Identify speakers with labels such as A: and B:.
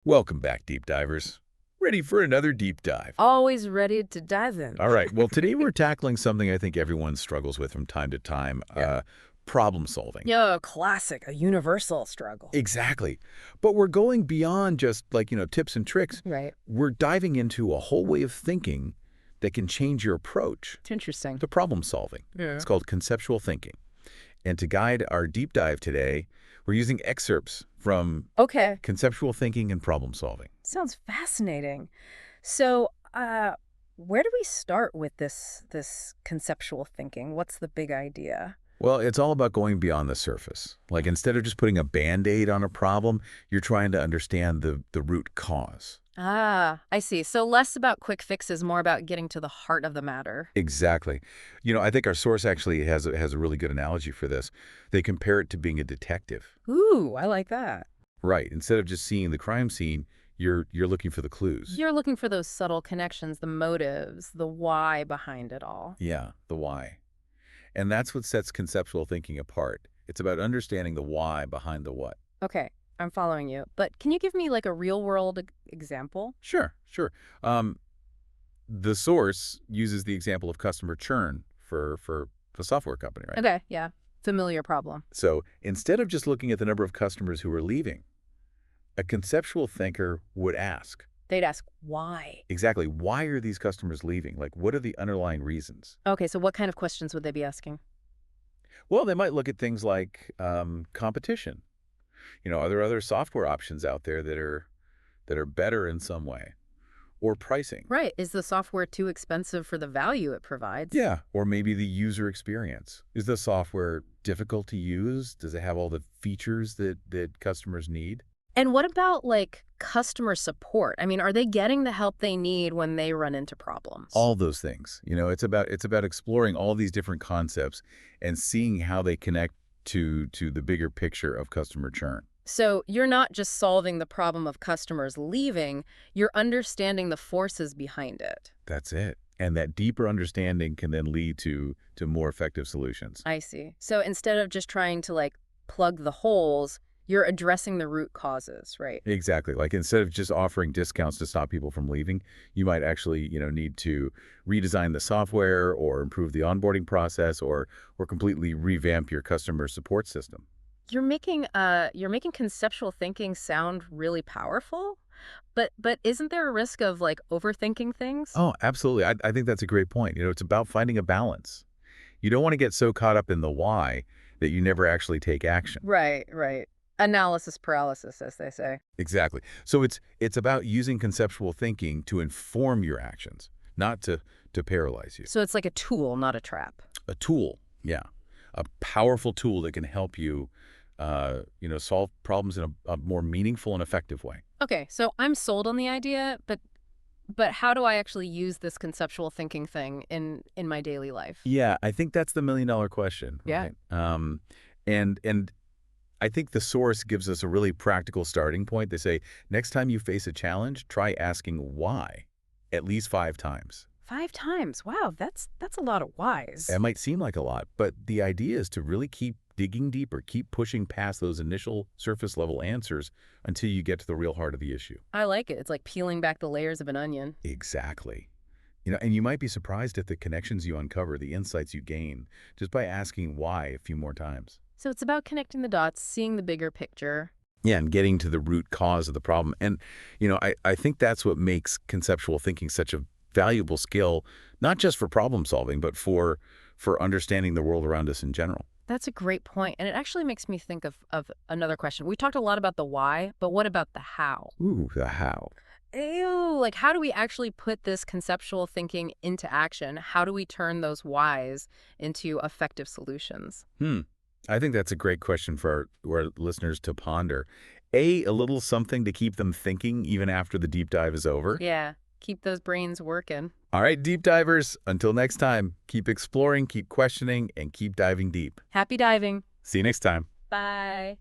A: Welcome back, deep divers. Ready for another deep dive.
B: Always ready to dive in.
A: All right, well, today we're tackling something I think everyone struggles with from time to time,
B: Yeah.
A: problem solving.
B: Yeah, classic, a universal struggle.
A: Exactly. But we're going beyond just tips and tricks.
B: Right.
A: We're diving into a whole way of thinking that can change your approach
B: It's interesting.
A: to problem solving.
B: Yeah.
A: It's called conceptual thinking. And to guide our deep dive today, we're using excerpts from
B: Okay.
A: conceptual thinking and problem solving.
B: Sounds fascinating. So, where do we start with this conceptual thinking? What's the big idea?
A: Well, it's all about going beyond the surface. Like instead of just putting a Band-Aid on a problem, you're trying to understand the root cause.
B: Ah, I see. So less about quick fixes, more about getting to the heart of the matter.
A: Exactly. I think our source actually has a really good analogy for this. They compare it to being a detective.
B: Ooh, I like that.
A: Right. Instead of just seeing the crime scene, you're looking for the clues.
B: You're looking for those subtle connections, the motives, the why behind it all.
A: Yeah, the why. And that's what sets conceptual thinking apart. It's about understanding the why behind the what.
B: Okay, I'm following you. But can you give me like a real world example?
A: Sure, sure. The source uses the example of customer churn for a software company, right?
B: Okay, yeah. Familiar problem.
A: So instead of just looking at the number of customers who are leaving, a conceptual thinker would ask,
B: They'd ask why.
A: exactly, why are these customers leaving? Like, what are the underlying reasons?
B: Okay, so what kind of questions would they be asking?
A: Well, they might look at things like competition. Are there other software options out there that are better in some way? Or pricing.
B: Right. Is the software too expensive for the value it provides?
A: Yeah, or maybe the user experience. Is the software difficult to use? Does it have all the features that customers need?
B: And what about like customer support? I mean, are they getting the help they need when they run into problems?
A: All those things. It's about exploring all these different concepts and seeing how they connect to the bigger picture of customer churn.
B: So you're not just solving the problem of customers leaving, you're understanding the forces behind it.
A: That's it. And that deeper understanding can then lead to more effective solutions.
B: I see. So instead of just trying to like plug the holes, you're addressing the root causes, right?
A: Exactly. Like instead of just offering discounts to stop people from leaving, you might actually, need to redesign the software or improve the onboarding process or completely revamp your customer support system.
B: You're making conceptual thinking sound really powerful, but isn't there a risk of like overthinking things?
A: Oh, absolutely. I think that's a great point. It's about finding a balance. You don't want to get so caught up in the why that you never actually take action.
B: Right, right. Analysis paralysis, as they say.
A: Exactly. So it's about using conceptual thinking to inform your actions, not to paralyze you.
B: So it's like a tool, not a trap.
A: A tool, yeah, a powerful tool that can help you, solve problems in a more meaningful and effective way.
B: Okay, so I'm sold on the idea, but how do I actually use this conceptual thinking thing in my daily life?
A: Yeah, I think that's the million-dollar question,
B: Yeah.
A: right? And I think the source gives us a really practical starting point. They say, next time you face a challenge, try asking why at least 5 times.
B: 5 times. Wow, that's a lot of whys.
A: That might seem like a lot, but the idea is to really keep digging deeper, keep pushing past those initial surface level answers until you get to the real heart of the issue.
B: I like it. It's like peeling back the layers of an onion.
A: Exactly. And you might be surprised at the connections you uncover, the insights you gain, just by asking why a few more times.
B: So it's about connecting the dots, seeing the bigger picture.
A: Yeah, and getting to the root cause of the problem. And, I think that's what makes conceptual thinking such a valuable skill, not just for problem solving, but for understanding the world around us in general.
B: That's a great point. And it actually makes me think of another question. We talked a lot about the why, but what about the how?
A: Ooh, the how.
B: Ew, like how do we actually put this conceptual thinking into action? How do we turn those whys into effective solutions?
A: I think that's a great question for our listeners to ponder. A little something to keep them thinking even after the deep dive is over.
B: Yeah, keep those brains working.
A: All right, deep divers, until next time, keep exploring, keep questioning, and keep diving deep.
B: Happy diving.
A: See you next time.
B: Bye.